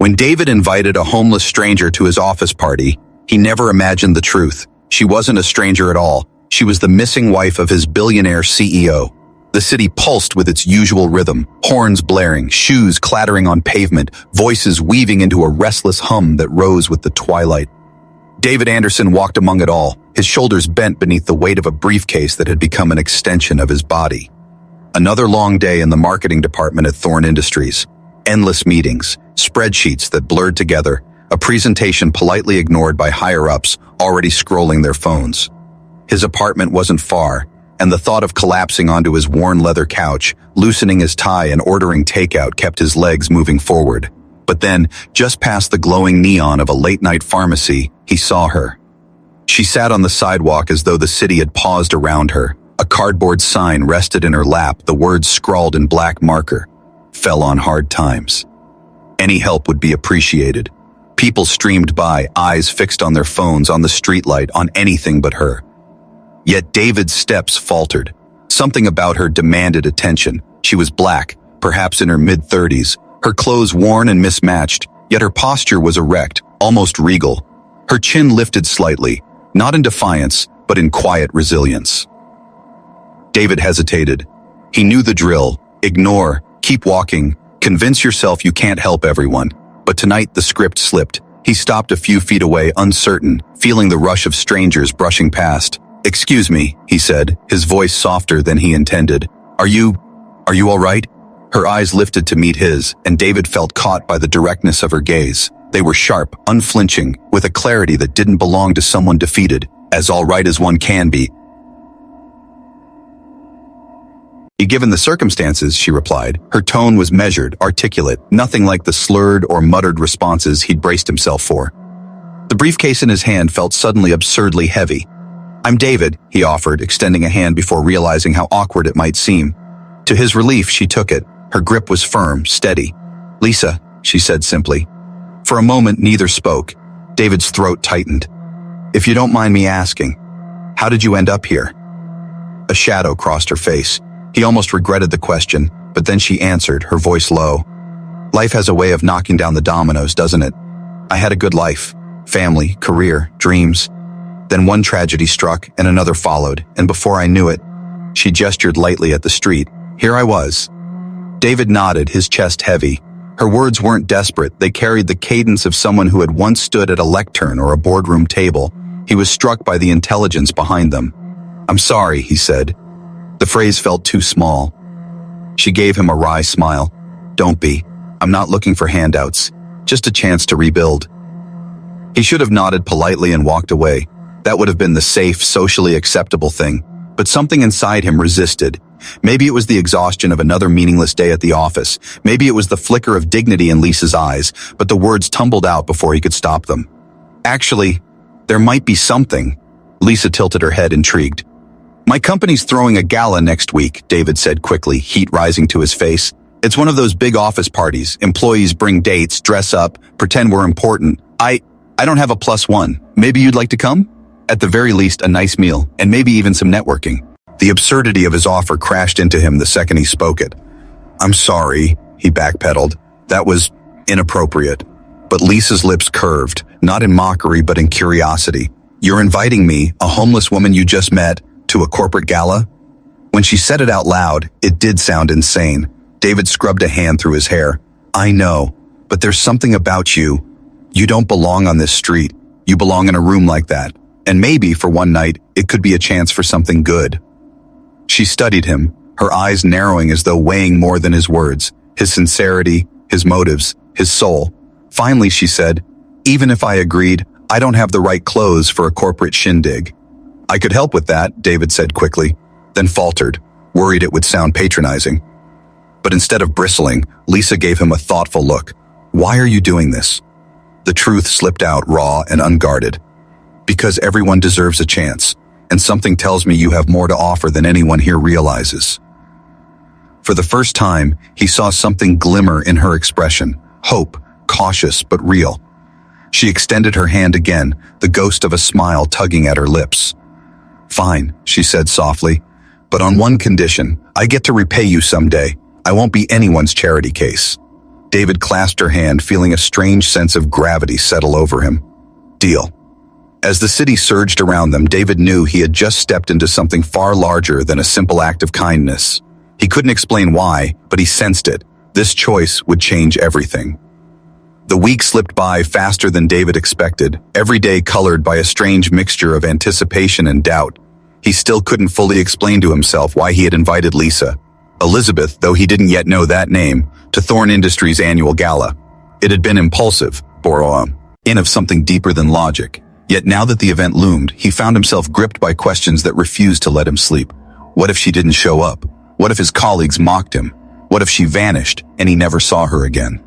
When David invited a homeless stranger to his office party, he never imagined the truth. She wasn't a stranger at all. She was the missing wife of his billionaire CEO. The city pulsed with its usual rhythm, horns blaring, shoes clattering on pavement, voices weaving into a restless hum that rose with the twilight. David Anderson walked among it all, his shoulders bent beneath the weight of a briefcase that had become an extension of his body. Another long day in the marketing department at Thorn Industries. Endless meetings, spreadsheets that blurred together, a presentation politely ignored by higher-ups already scrolling their phones. His apartment wasn't far, and the thought of collapsing onto his worn leather couch, loosening his tie and ordering takeout kept his legs moving forward. But then, just past the glowing neon of a late-night pharmacy, he saw her. She sat on the sidewalk as though the city had paused around her. A cardboard sign rested in her lap, the words scrawled in black marker. Fell on hard times. Any help would be appreciated. People streamed by, eyes fixed on their phones, on the streetlight, on anything but her. Yet David's steps faltered. Something about her demanded attention. She was black, perhaps in her mid-30s, her clothes worn and mismatched, yet her posture was erect, almost regal. Her chin lifted slightly, not in defiance, but in quiet resilience. David hesitated. He knew the drill. Ignore, keep walking, convince yourself you can't help everyone. But tonight the script slipped. He stopped a few feet away, uncertain, feeling the rush of strangers brushing past. "Excuse me," he said, his voice softer than he intended. Are you all right?" Her eyes lifted to meet his, and David felt caught by the directness of her gaze. They were sharp, unflinching, with a clarity that didn't belong to someone defeated, as all right as one can be. "Given the circumstances," she replied. Her tone was measured, articulate, nothing like the slurred or muttered responses he'd braced himself for. The briefcase in his hand felt suddenly absurdly heavy. "I'm David," he offered, extending a hand before realizing how awkward it might seem. To his relief, she took it. Her grip was firm, steady. "Lisa," she said simply. For a moment, neither spoke. David's throat tightened. "If you don't mind me asking, how did you end up here?" A shadow crossed her face. He almost regretted the question, but then she answered, her voice low. "Life has a way of knocking down the dominoes, doesn't it? I had a good life, family, career, dreams. Then one tragedy struck and another followed, and before I knew it," she gestured lightly at the street, "here I was." David nodded, his chest heavy. Her words weren't desperate, they carried the cadence of someone who had once stood at a lectern or a boardroom table. He was struck by the intelligence behind them. "I'm sorry," he said. The phrase felt too small. She gave him a wry smile. "Don't be. I'm not looking for handouts. Just a chance to rebuild." He should have nodded politely and walked away. That would have been the safe, socially acceptable thing. But something inside him resisted. Maybe it was the exhaustion of another meaningless day at the office. Maybe it was the flicker of dignity in Lisa's eyes, but the words tumbled out before he could stop them. "Actually, there might be something." Lisa tilted her head, intrigued. "My company's throwing a gala next week," David said quickly, heat rising to his face. "It's one of those big office parties. Employees bring dates, dress up, pretend we're important. I don't have a +1. Maybe you'd like to come? At the very least, a nice meal, and maybe even some networking." The absurdity of his offer crashed into him the second he spoke it. "I'm sorry," he backpedaled. "That was inappropriate." But Lisa's lips curved, not in mockery but in curiosity. "You're inviting me, a homeless woman you just met, to a corporate gala?" When she said it out loud, it did sound insane. David scrubbed a hand through his hair. "I know, but there's something about you. You don't belong on this street. You belong in a room like that. And maybe, for one night, it could be a chance for something good." She studied him, her eyes narrowing as though weighing more than his words, his sincerity, his motives, his soul. Finally, she said, "Even if I agreed, I don't have the right clothes for a corporate shindig." "I could help with that," David said quickly, then faltered, worried it would sound patronizing. But instead of bristling, Lisa gave him a thoughtful look. "Why are you doing this?" The truth slipped out raw and unguarded. "Because everyone deserves a chance, and something tells me you have more to offer than anyone here realizes." For the first time, he saw something glimmer in her expression, hope, cautious but real. She extended her hand again, the ghost of a smile tugging at her lips. "Fine," she said softly, "but on one condition. I get to repay you someday. I won't be anyone's charity case." David clasped her hand, feeling a strange sense of gravity settle over him. Deal. As the city surged around them, David knew he had just stepped into something far larger than a simple act of kindness. He couldn't explain why, but he sensed it. This choice would change everything. The week slipped by faster than David expected, every day colored by a strange mixture of anticipation and doubt. He still couldn't fully explain to himself why he had invited Lisa, Elizabeth, though he didn't yet know that name, to Thorn Industries' annual gala. It had been impulsive, born of something deeper than logic. Yet now that the event loomed, he found himself gripped by questions that refused to let him sleep. What if she didn't show up? What if his colleagues mocked him? What if she vanished and he never saw her again?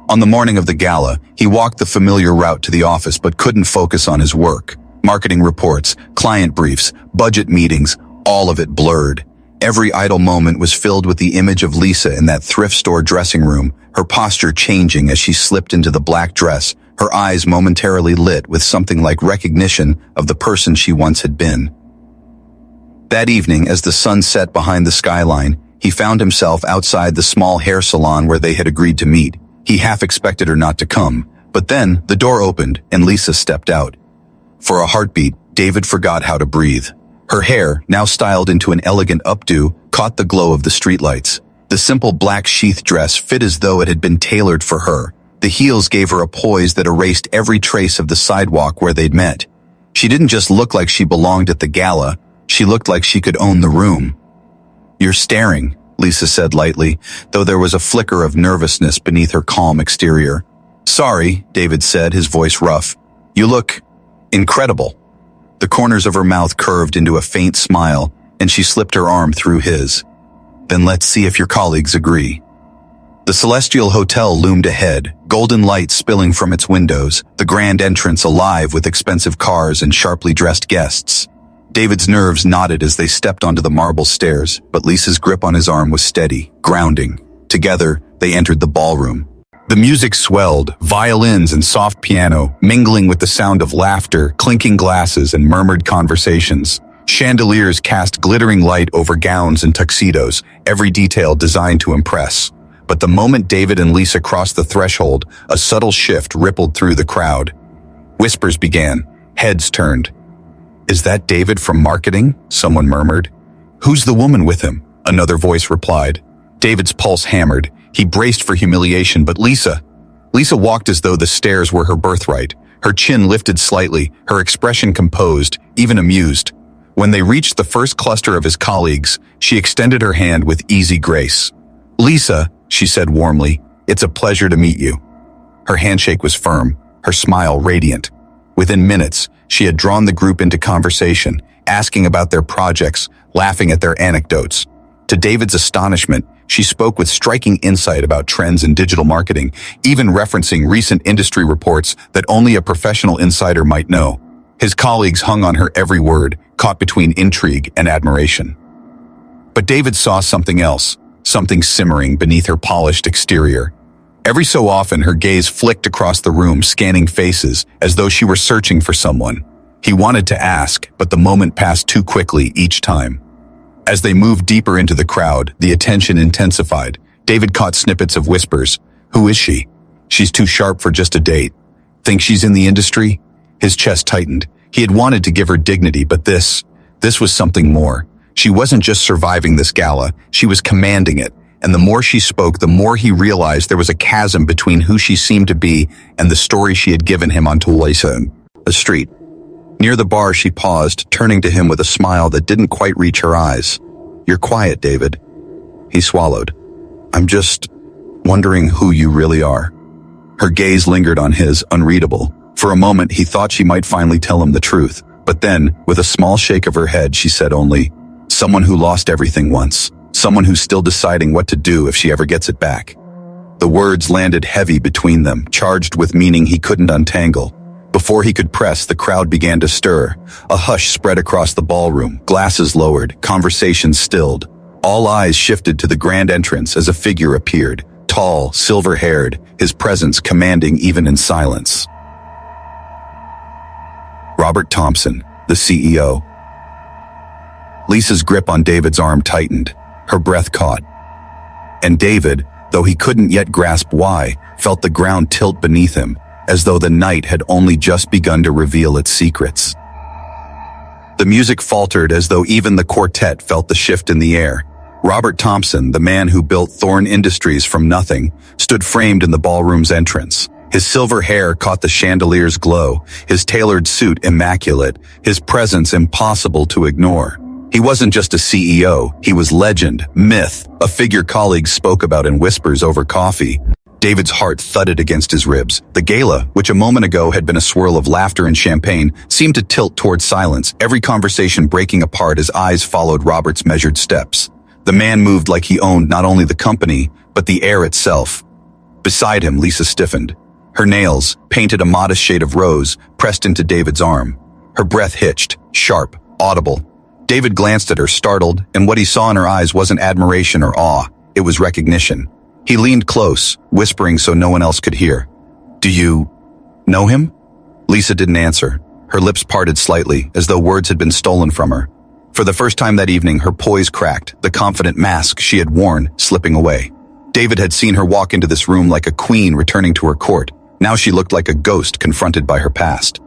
On the morning of the gala, he walked the familiar route to the office but couldn't focus on his work. Marketing reports, client briefs, budget meetings, all of it blurred. Every idle moment was filled with the image of Lisa in that thrift store dressing room, her posture changing as she slipped into the black dress, her eyes momentarily lit with something like recognition of the person she once had been. That evening, as the sun set behind the skyline, he found himself outside the small hair salon where they had agreed to meet. He half expected her not to come, but then the door opened and Lisa stepped out. For a heartbeat, David forgot how to breathe. Her hair, now styled into an elegant updo, caught the glow of the streetlights. The simple black sheath dress fit as though it had been tailored for her. The heels gave her a poise that erased every trace of the sidewalk where they'd met. She didn't just look like she belonged at the gala, she looked like she could own the room. "You're staring," Lisa said lightly, though there was a flicker of nervousness beneath her calm exterior. "Sorry," David said, his voice rough. "You look incredible." The corners of her mouth curved into a faint smile, and she slipped her arm through his. "Then let's see if your colleagues agree." The Celestial Hotel loomed ahead, golden light spilling from its windows, the grand entrance alive with expensive cars and sharply dressed guests. David's nerves knotted as they stepped onto the marble stairs, but Lisa's grip on his arm was steady, grounding. Together, they entered the ballroom. The music swelled, violins and soft piano, mingling with the sound of laughter, clinking glasses, and murmured conversations. Chandeliers cast glittering light over gowns and tuxedos, every detail designed to impress. But the moment David and Lisa crossed the threshold, a subtle shift rippled through the crowd. Whispers began, heads turned. "Is that David from marketing?" someone murmured. "Who's the woman with him?" another voice replied. David's pulse hammered. He braced for humiliation, but Lisa walked as though the stairs were her birthright. Her chin lifted slightly, her expression composed, even amused. When they reached the first cluster of his colleagues, she extended her hand with easy grace. "Lisa," she said warmly, "it's a pleasure to meet you." Her handshake was firm, her smile radiant. Within minutes, she had drawn the group into conversation, asking about their projects, laughing at their anecdotes. To David's astonishment, she spoke with striking insight about trends in digital marketing, even referencing recent industry reports that only a professional insider might know. His colleagues hung on her every word, caught between intrigue and admiration. But David saw something else, something simmering beneath her polished exterior. Every so often, her gaze flicked across the room, scanning faces, as though she were searching for someone. He wanted to ask, but the moment passed too quickly each time. As they moved deeper into the crowd, the attention intensified. David caught snippets of whispers. "Who is she? She's too sharp for just a date. Think she's in the industry?" His chest tightened. He had wanted to give her dignity, but this was something more. She wasn't just surviving this gala, she was commanding it. And the more she spoke, the more he realized there was a chasm between who she seemed to be and the story she had given him on Tulsa, a street. Near the bar, she paused, turning to him with a smile that didn't quite reach her eyes. "You're quiet, David." He swallowed. "I'm just wondering who you really are." Her gaze lingered on his, unreadable. For a moment, he thought she might finally tell him the truth. But then, with a small shake of her head, she said only, "Someone who lost everything once. Someone who's still deciding what to do if she ever gets it back." The words landed heavy between them, charged with meaning he couldn't untangle. Before he could press, the crowd began to stir. A hush spread across the ballroom, glasses lowered, conversations stilled. All eyes shifted to the grand entrance as a figure appeared, tall, silver-haired, his presence commanding even in silence. Robert Thompson, the CEO. Lisa's grip on David's arm tightened. Her breath caught. And David, though he couldn't yet grasp why, felt the ground tilt beneath him, as though the night had only just begun to reveal its secrets. The music faltered as though even the quartet felt the shift in the air. Robert Thompson, the man who built Thorn Industries from nothing, stood framed in the ballroom's entrance. His silver hair caught the chandelier's glow, his tailored suit immaculate, his presence impossible to ignore. He wasn't just a CEO, he was legend, myth, a figure colleagues spoke about in whispers over coffee. David's heart thudded against his ribs. The gala, which a moment ago had been a swirl of laughter and champagne, seemed to tilt toward silence, every conversation breaking apart as eyes followed Robert's measured steps. The man moved like he owned not only the company, but the air itself. Beside him, Lisa stiffened. Her nails, painted a modest shade of rose, pressed into David's arm. Her breath hitched, sharp, audible. David glanced at her, startled, and what he saw in her eyes wasn't admiration or awe. It was recognition. He leaned close, whispering so no one else could hear. "Do you know him?" Lisa didn't answer. Her lips parted slightly, as though words had been stolen from her. For the first time that evening, her poise cracked, the confident mask she had worn slipping away. David had seen her walk into this room like a queen returning to her court. Now she looked like a ghost confronted by her past.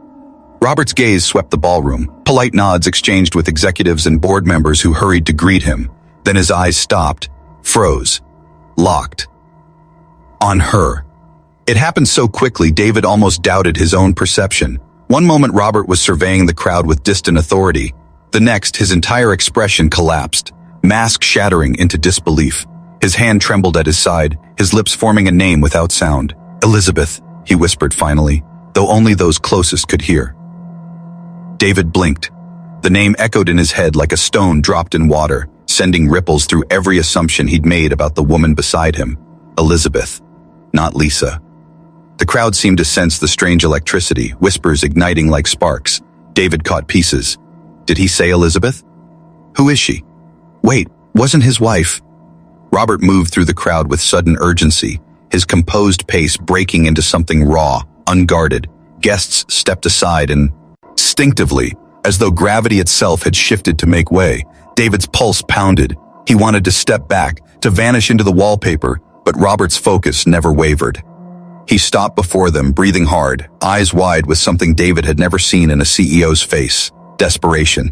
Robert's gaze swept the ballroom. Polite nods exchanged with executives and board members who hurried to greet him. Then his eyes stopped, froze, locked. On her. It happened so quickly, David almost doubted his own perception. One moment Robert was surveying the crowd with distant authority. The next, his entire expression collapsed, mask shattering into disbelief. His hand trembled at his side, his lips forming a name without sound. "Elizabeth," he whispered finally, though only those closest could hear. David blinked. The name echoed in his head like a stone dropped in water, sending ripples through every assumption he'd made about the woman beside him. Elizabeth, not Lisa. The crowd seemed to sense the strange electricity, whispers igniting like sparks. David caught pieces. Did he say Elizabeth? Who is she? Wait, wasn't his wife? Robert moved through the crowd with sudden urgency, his composed pace breaking into something raw, unguarded. Guests stepped aside and, instinctively, as though gravity itself had shifted to make way, David's pulse pounded. He wanted to step back, to vanish into the wallpaper, but Robert's focus never wavered. He stopped before them, breathing hard, eyes wide with something David had never seen in a CEO's face. Desperation.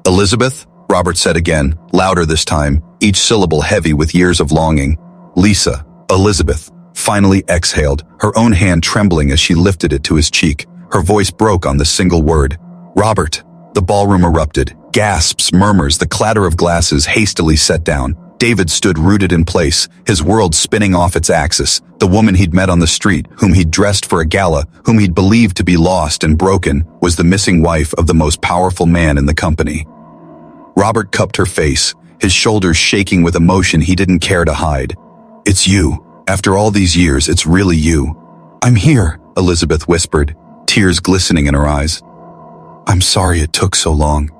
"Elizabeth?" Robert said again, louder this time, each syllable heavy with years of longing. "Lisa, Elizabeth," finally exhaled, her own hand trembling as she lifted it to his cheek. Her voice broke on the single word. "Robert." The ballroom erupted. Gasps, murmurs, the clatter of glasses hastily set down. David stood rooted in place, his world spinning off its axis. The woman he'd met on the street, whom he'd dressed for a gala, whom he'd believed to be lost and broken, was the missing wife of the most powerful man in the company. Robert cupped her face, his shoulders shaking with emotion he didn't care to hide. "It's you. After all these years, it's really you." "I'm here," Elizabeth whispered, tears glistening in her eyes. "I'm sorry it took so long."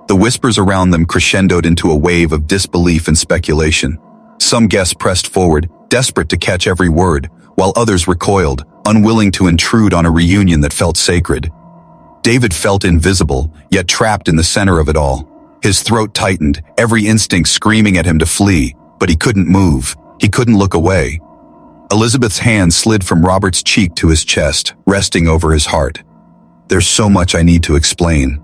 The whispers around them crescendoed into a wave of disbelief and speculation. Some guests pressed forward, desperate to catch every word, while others recoiled, unwilling to intrude on a reunion that felt sacred. David felt invisible, yet trapped in the center of it all. His throat tightened, every instinct screaming at him to flee, but he couldn't move. He couldn't look away. Elizabeth's hand slid from Robert's cheek to his chest, resting over his heart. "There's so much I need to explain."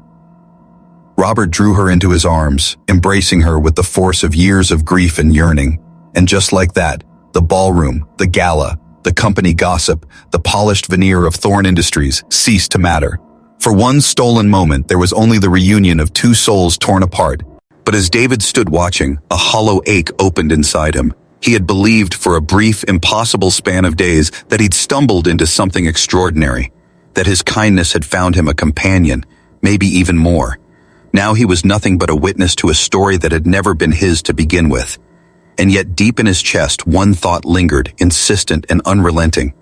Robert drew her into his arms, embracing her with the force of years of grief and yearning. And just like that, the ballroom, the gala, the company gossip, the polished veneer of Thorn Industries ceased to matter. For one stolen moment, there was only the reunion of two souls torn apart. But as David stood watching, a hollow ache opened inside him. He had believed for a brief, impossible span of days that he'd stumbled into something extraordinary, that his kindness had found him a companion, maybe even more. Now he was nothing but a witness to a story that had never been his to begin with. And yet deep in his chest, one thought lingered, insistent and unrelenting.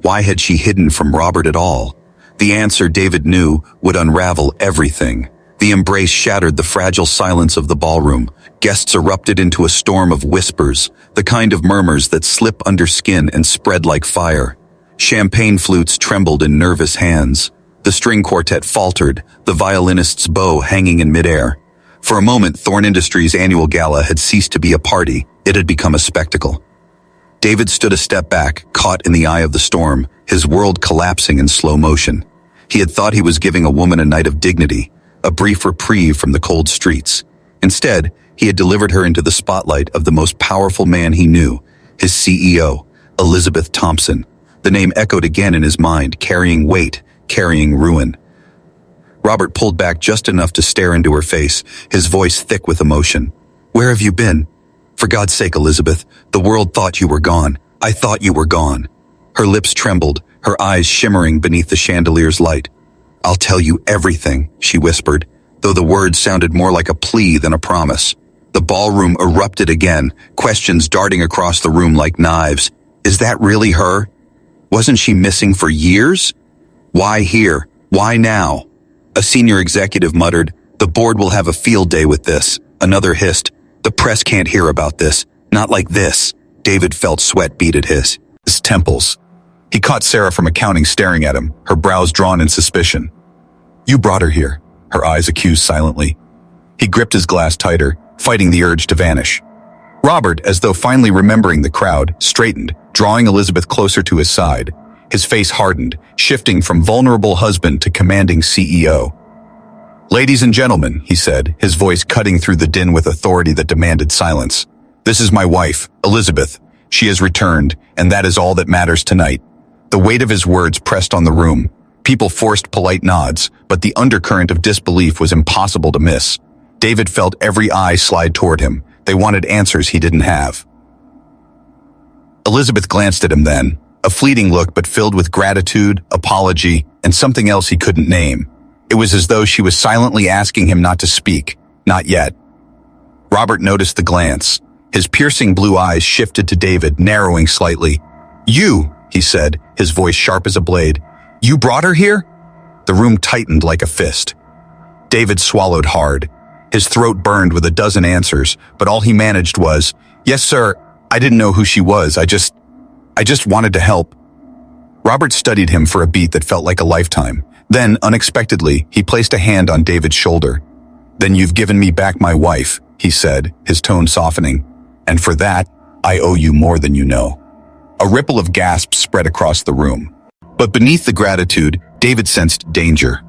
Why had she hidden from Robert at all? The answer, David knew, would unravel everything. The embrace shattered the fragile silence of the ballroom. Guests erupted into a storm of whispers, the kind of murmurs that slip under skin and spread like fire. Champagne flutes trembled in nervous hands. The string quartet faltered, the violinist's bow hanging in midair. For a moment, Thorn Industries' annual gala had ceased to be a party. It had become a spectacle. David stood a step back, caught in the eye of the storm, his world collapsing in slow motion. He had thought he was giving a woman a night of dignity, a brief reprieve from the cold streets. Instead, he had delivered her into the spotlight of the most powerful man he knew, his CEO, Elizabeth Thompson. The name echoed again in his mind, carrying weight, carrying ruin. Robert pulled back just enough to stare into her face, his voice thick with emotion. "Where have you been? For God's sake, Elizabeth, the world thought you were gone. I thought you were gone." Her lips trembled, her eyes shimmering beneath the chandelier's light. "I'll tell you everything," she whispered, though the words sounded more like a plea than a promise. The ballroom erupted again, questions darting across the room like knives. Is that really her? Wasn't she missing for years? Why here? Why now? A senior executive muttered, "The board will have a field day with this." Another hissed, "The press can't hear about this. Not like this." David felt sweat bead at his temples. He caught Sarah from accounting staring at him, her brows drawn in suspicion. "You brought her here," her eyes accused silently. He gripped his glass tighter, fighting the urge to vanish. Robert, as though finally remembering the crowd, straightened, drawing Elizabeth closer to his side. His face hardened, shifting from vulnerable husband to commanding CEO. "Ladies and gentlemen," he said, his voice cutting through the din with authority that demanded silence. "This is my wife, Elizabeth. She has returned, and that is all that matters tonight." The weight of his words pressed on the room. People forced polite nods, but the undercurrent of disbelief was impossible to miss. David felt every eye slide toward him. They wanted answers he didn't have. Elizabeth glanced at him then, a fleeting look but filled with gratitude, apology, and something else he couldn't name. It was as though she was silently asking him not to speak, not yet. Robert noticed the glance. His piercing blue eyes shifted to David, narrowing slightly. "You," he said, his voice sharp as a blade. "You brought her here?" The room tightened like a fist. David swallowed hard. His throat burned with a dozen answers, but all he managed was, "Yes, sir. I didn't know who she was. I just wanted to help." Robert studied him for a beat that felt like a lifetime. Then, unexpectedly, he placed a hand on David's shoulder. "Then you've given me back my wife," he said, his tone softening. "And for that, I owe you more than you know." A ripple of gasps spread across the room. But beneath the gratitude, David sensed danger.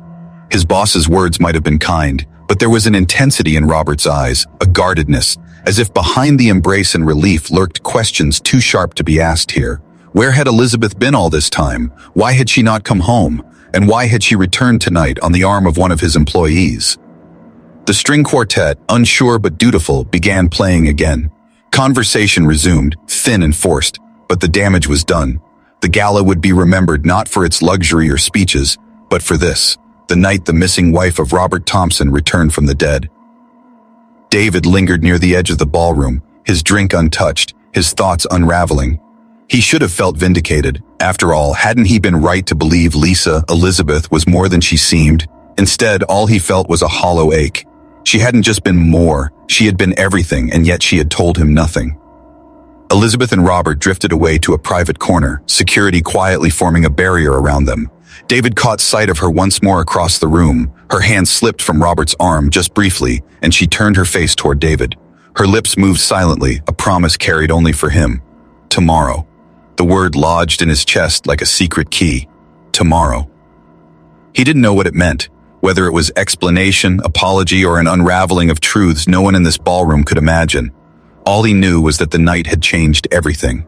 His boss's words might have been kind, but there was an intensity in Robert's eyes, a guardedness, as if behind the embrace and relief lurked questions too sharp to be asked here. Where had Elizabeth been all this time? Why had she not come home? And why had she returned tonight on the arm of one of his employees? The string quartet, unsure but dutiful, began playing again. Conversation resumed, thin and forced, but the damage was done. The gala would be remembered not for its luxury or speeches, but for this, the night the missing wife of Robert Thompson returned from the dead. David lingered near the edge of the ballroom, his drink untouched, his thoughts unraveling. He should have felt vindicated. After all, hadn't he been right to believe Elizabeth, was more than she seemed? Instead, all he felt was a hollow ache. She hadn't just been more, she had been everything, and yet she had told him nothing. Elizabeth and Robert drifted away to a private corner, security quietly forming a barrier around them. David caught sight of her once more across the room. Her hand slipped from Robert's arm just briefly, and she turned her face toward David. Her lips moved silently, a promise carried only for him. Tomorrow. The word lodged in his chest like a secret key. Tomorrow. He didn't know what it meant, whether it was explanation, apology, or an unraveling of truths no one in this ballroom could imagine. All he knew was that the night had changed everything.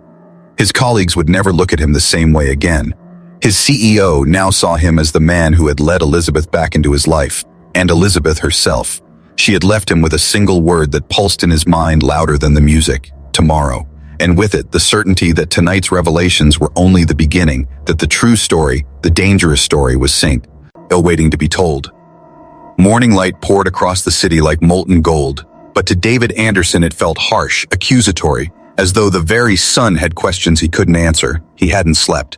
His colleagues would never look at him the same way again. His CEO now saw him as the man who had led Elizabeth back into his life, and Elizabeth herself. She had left him with a single word that pulsed in his mind louder than the music: tomorrow. And with it, the certainty that tonight's revelations were only the beginning, that the true story, the dangerous story, was still waiting to be told. Morning light poured across the city like molten gold, but to David Anderson it felt harsh, accusatory, as though the very sun had questions he couldn't answer. He hadn't slept.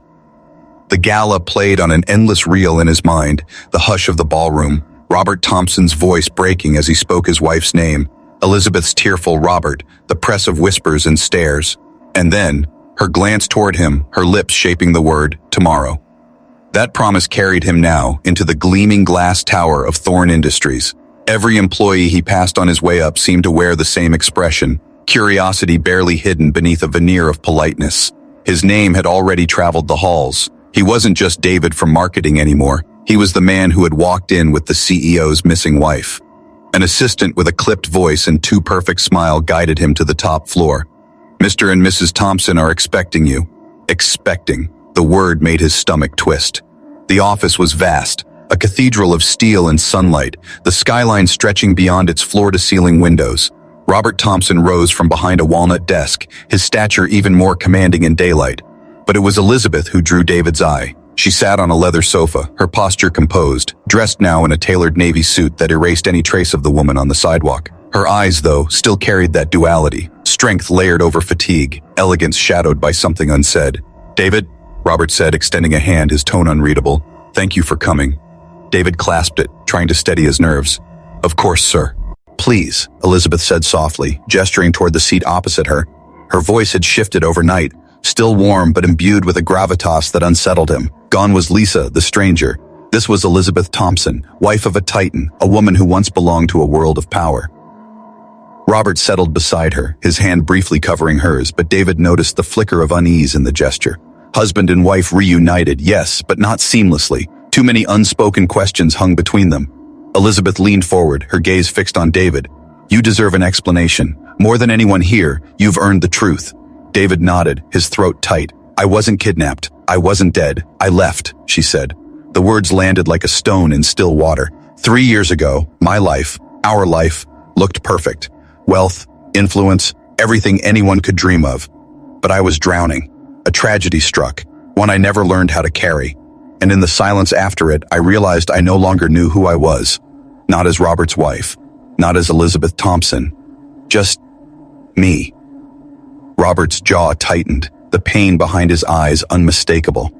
The gala played on an endless reel in his mind, the hush of the ballroom, Robert Thompson's voice breaking as he spoke his wife's name, Elizabeth's tearful Robert, the press of whispers and stares, and then, her glance toward him, her lips shaping the word, tomorrow. That promise carried him now into the gleaming glass tower of Thorn Industries. Every employee he passed on his way up seemed to wear the same expression, curiosity barely hidden beneath a veneer of politeness. His name had already traveled the halls. He wasn't just David from marketing anymore. He was the man who had walked in with the CEO's missing wife. An assistant with a clipped voice and too perfect smile guided him to the top floor. "Mr. and Mrs. Thompson are expecting you." Expecting. The word made his stomach twist. The office was vast, a cathedral of steel and sunlight, the skyline stretching beyond its floor-to-ceiling windows. Robert Thompson rose from behind a walnut desk, his stature even more commanding in daylight. But it was Elizabeth who drew David's eye. She sat on a leather sofa, her posture composed, dressed now in a tailored navy suit that erased any trace of the woman on the sidewalk. Her eyes, though, still carried that duality, strength layered over fatigue, elegance shadowed by something unsaid. "David," Robert said, extending a hand, his tone unreadable. "Thank you for coming." David clasped it, trying to steady his nerves. "Of course, sir." "Please," Elizabeth said softly, gesturing toward the seat opposite her. Her voice had shifted overnight, still warm but imbued with a gravitas that unsettled him. Gone was Lisa, the stranger. This was Elizabeth Thompson, wife of a titan, a woman who once belonged to a world of power. Robert settled beside her, his hand briefly covering hers, but David noticed the flicker of unease in the gesture. Husband and wife reunited, yes, but not seamlessly. Too many unspoken questions hung between them. Elizabeth leaned forward, her gaze fixed on David. "You deserve an explanation. More than anyone here, you've earned the truth." David nodded, his throat tight. "I wasn't kidnapped. I wasn't dead. I left," she said. The words landed like a stone in still water. 3 years ago, my life, our life, looked perfect. Wealth, influence, everything anyone could dream of. But I was drowning. A tragedy struck, one I never learned how to carry. And in the silence after it, I realized I no longer knew who I was. Not as Robert's wife, not as Elizabeth Thompson. Just me. Robert's jaw tightened, the pain behind his eyes unmistakable.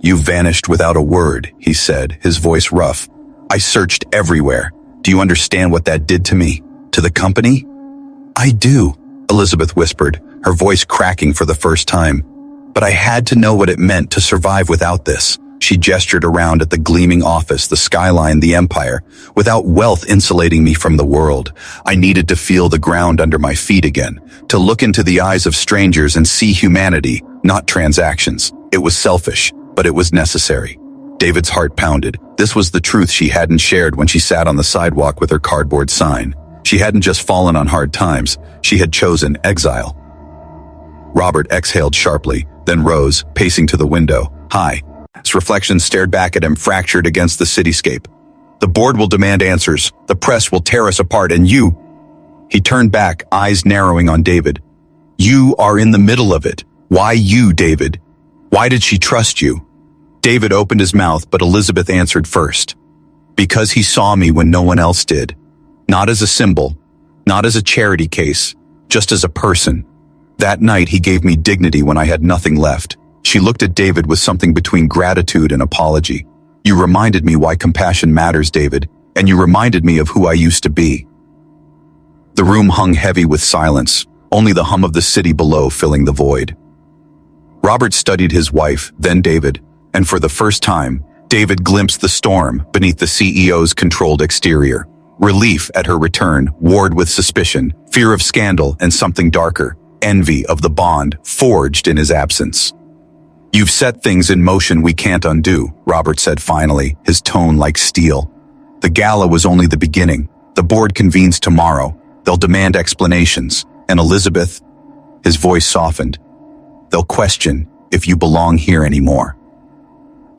"You vanished without a word," he said, his voice rough. "I searched everywhere. Do you understand what that did to me? To the company?" "I do," Elizabeth whispered, her voice cracking for the first time. "But I had to know what it meant to survive without this." She gestured around at the gleaming office, the skyline, the empire. "Without wealth insulating me from the world, I needed to feel the ground under my feet again, to look into the eyes of strangers and see humanity, not transactions. It was selfish, but it was necessary." David's heart pounded. This was the truth she hadn't shared when she sat on the sidewalk with her cardboard sign. She hadn't just fallen on hard times, she had chosen exile. Robert exhaled sharply, then rose, pacing to the window. "Hi." His reflection stared back at him, fractured against the cityscape. "The board will demand answers. The press will tear us apart, and you—" He turned back, eyes narrowing on David. "You are in the middle of it. Why you, David? Why did she trust you?" David opened his mouth, but Elizabeth answered first. "Because he saw me when no one else did. Not as a symbol, not as a charity case, just as a person. That night he gave me dignity when I had nothing left." She looked at David with something between gratitude and apology. "You reminded me why compassion matters, David, and you reminded me of who I used to be." The room hung heavy with silence, only the hum of the city below filling the void. Robert studied his wife, then David, and for the first time, David glimpsed the storm beneath the CEO's controlled exterior. Relief at her return, warred with suspicion, fear of scandal, and something darker, envy of the bond forged in his absence. "You've set things in motion we can't undo," Robert said finally, his tone like steel. "The gala was only the beginning. The board convenes tomorrow. They'll demand explanations. And Elizabeth," his voice softened, "they'll question if you belong here anymore."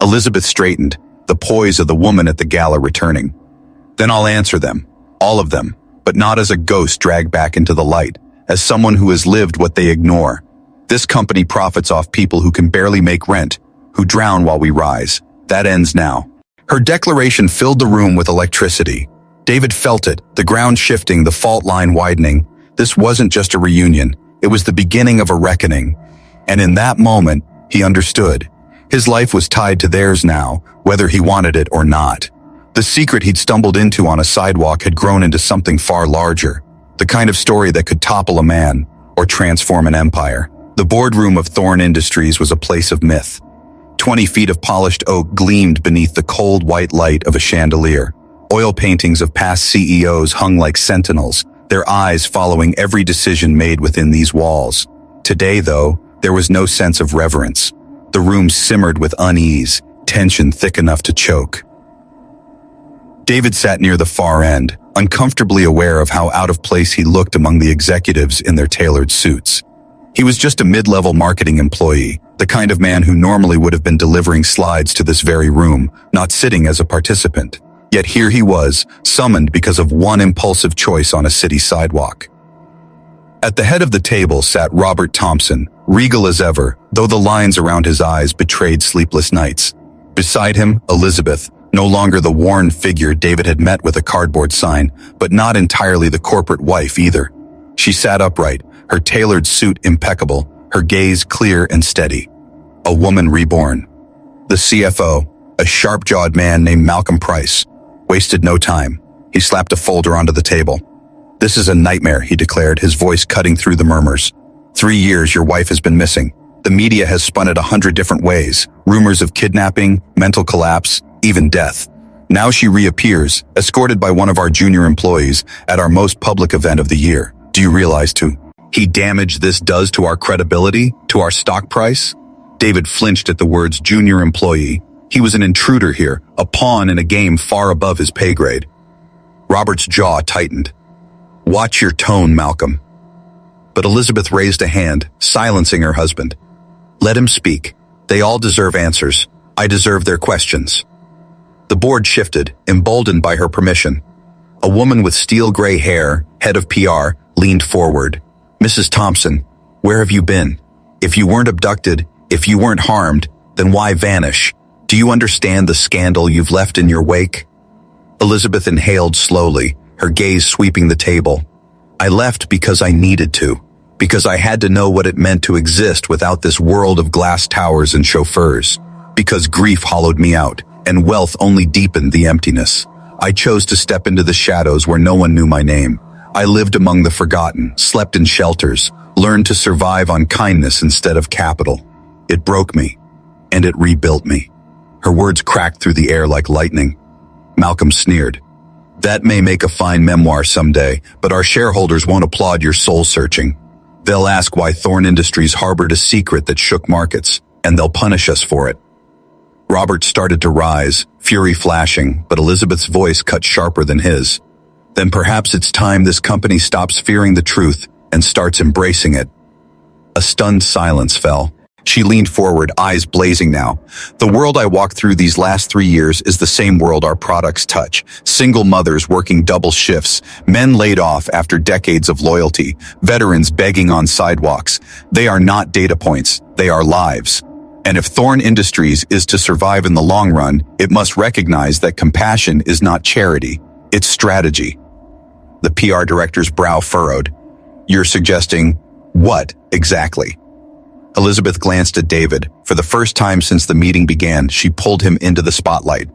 Elizabeth straightened, the poise of the woman at the gala returning. "Then I'll answer them, all of them, but not as a ghost dragged back into the light, as someone who has lived what they ignore. This company profits off people who can barely make rent, who drown while we rise. That ends now." Her declaration filled the room with electricity. David felt it, the ground shifting, the fault line widening. This wasn't just a reunion, it was the beginning of a reckoning. And in that moment, he understood. His life was tied to theirs now, whether he wanted it or not. The secret he'd stumbled into on a sidewalk had grown into something far larger, the kind of story that could topple a man or transform an empire. The boardroom of Thorn Industries was a place of myth. 20 feet of polished oak gleamed beneath the cold white light of a chandelier. Oil paintings of past CEOs hung like sentinels, their eyes following every decision made within these walls. Today, though, there was no sense of reverence. The room simmered with unease, tension thick enough to choke. David sat near the far end, uncomfortably aware of how out of place he looked among the executives in their tailored suits. He was just a mid-level marketing employee, the kind of man who normally would have been delivering slides to this very room, not sitting as a participant. Yet here he was, summoned because of one impulsive choice on a city sidewalk. At the head of the table sat Robert Thompson, regal as ever, though the lines around his eyes betrayed sleepless nights. Beside him, Elizabeth, no longer the worn figure David had met with a cardboard sign, but not entirely the corporate wife either. She sat upright, her tailored suit impeccable, her gaze clear and steady. A woman reborn. The CFO, a sharp-jawed man named Malcolm Price, wasted no time. He slapped a folder onto the table. "This is a nightmare," he declared, his voice cutting through the murmurs. 3 years your wife has been missing. The media has spun it 100 different ways. Rumors of kidnapping, mental collapse, even death. Now she reappears, escorted by one of our junior employees at our most public event of the year. Do you realize too? He damage this does to our credibility, to our stock price? David flinched at the words junior employee. He was an intruder here, a pawn in a game far above his pay grade. Robert's jaw tightened. "Watch your tone, Malcolm." But Elizabeth raised a hand, silencing her husband. "Let him speak. They all deserve answers. I deserve their questions." The board shifted, emboldened by her permission. A woman with steel gray hair, head of PR, leaned forward. "Mrs. Thompson, where have you been? If you weren't abducted, if you weren't harmed, then why vanish? Do you understand the scandal you've left in your wake?" Elizabeth inhaled slowly, her gaze sweeping the table. "I left because I needed to, because I had to know what it meant to exist without this world of glass towers and chauffeurs, because grief hollowed me out, and wealth only deepened the emptiness. I chose to step into the shadows where no one knew my name. I lived among the forgotten, slept in shelters, learned to survive on kindness instead of capital. It broke me, and it rebuilt me." Her words cracked through the air like lightning. Malcolm sneered. "That may make a fine memoir someday, but our shareholders won't applaud your soul-searching. They'll ask why Thorn Industries harbored a secret that shook markets, and they'll punish us for it." Robert started to rise, fury flashing, but Elizabeth's voice cut sharper than his. "Then perhaps it's time this company stops fearing the truth and starts embracing it." A stunned silence fell. She leaned forward, eyes blazing now. "The world I walked through these last 3 years is the same world our products touch. Single mothers working double shifts, men laid off after decades of loyalty, veterans begging on sidewalks. They are not data points, they are lives. And if Thorn Industries is to survive in the long run, it must recognize that compassion is not charity, it's strategy." The PR director's brow furrowed. "You're suggesting what exactly?" Elizabeth glanced at David. For the first time since the meeting began, she pulled him into the spotlight.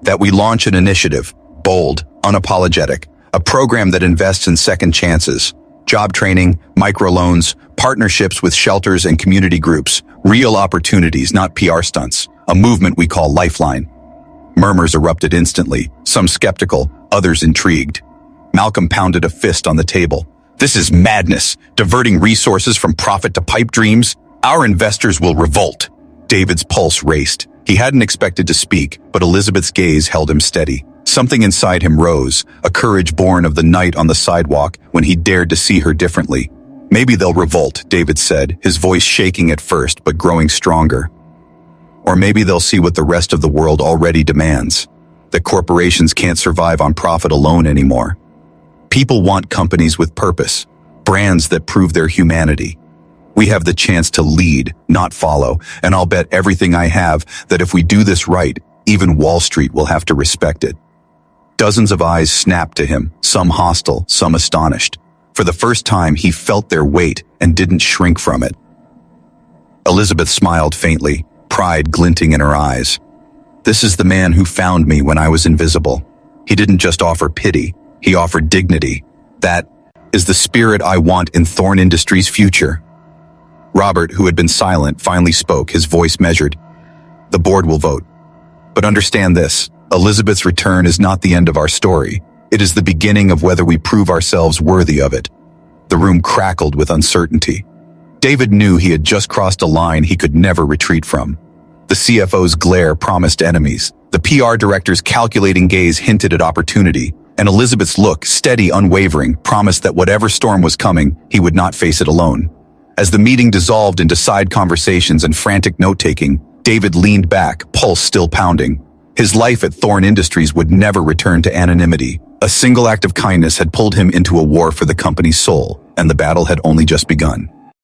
"That we launch an initiative, bold, unapologetic, a program that invests in second chances, job training, microloans, partnerships with shelters and community groups, real opportunities, not PR stunts, a movement we call Lifeline." Murmurs erupted instantly, some skeptical, others intrigued. Malcolm pounded a fist on the table. "This is madness, diverting resources from profit to pipe dreams. Our investors will revolt." David's pulse raced. He hadn't expected to speak, but Elizabeth's gaze held him steady. Something inside him rose, a courage born of the night on the sidewalk when he dared to see her differently. "Maybe they'll revolt," David said, his voice shaking at first but growing stronger. "Or maybe they'll see what the rest of the world already demands, that corporations can't survive on profit alone anymore. People want companies with purpose, brands that prove their humanity. We have the chance to lead, not follow, and I'll bet everything I have that if we do this right, even Wall Street will have to respect it." Dozens of eyes snapped to him, some hostile, some astonished. For the first time, he felt their weight and didn't shrink from it. Elizabeth smiled faintly, pride glinting in her eyes. "This is the man who found me when I was invisible. He didn't just offer pity, he offered dignity. That is the spirit I want in Thorn Industries' future." Robert, who had been silent, finally spoke, his voice measured. "The board will vote. But understand this, Elizabeth's return is not the end of our story. It is the beginning of whether we prove ourselves worthy of it. The room crackled with uncertainty. David knew he had just crossed a line he could never retreat from. The CFO's glare promised enemies. The PR director's calculating gaze hinted at opportunity, and Elizabeth's look, steady, unwavering, promised that whatever storm was coming, he would not face it alone. As the meeting dissolved into side conversations and frantic note-taking, David leaned back, pulse still pounding. His life at Thorn Industries would never return to anonymity. A single act of kindness had pulled him into a war for the company's soul, and the battle had only just begun.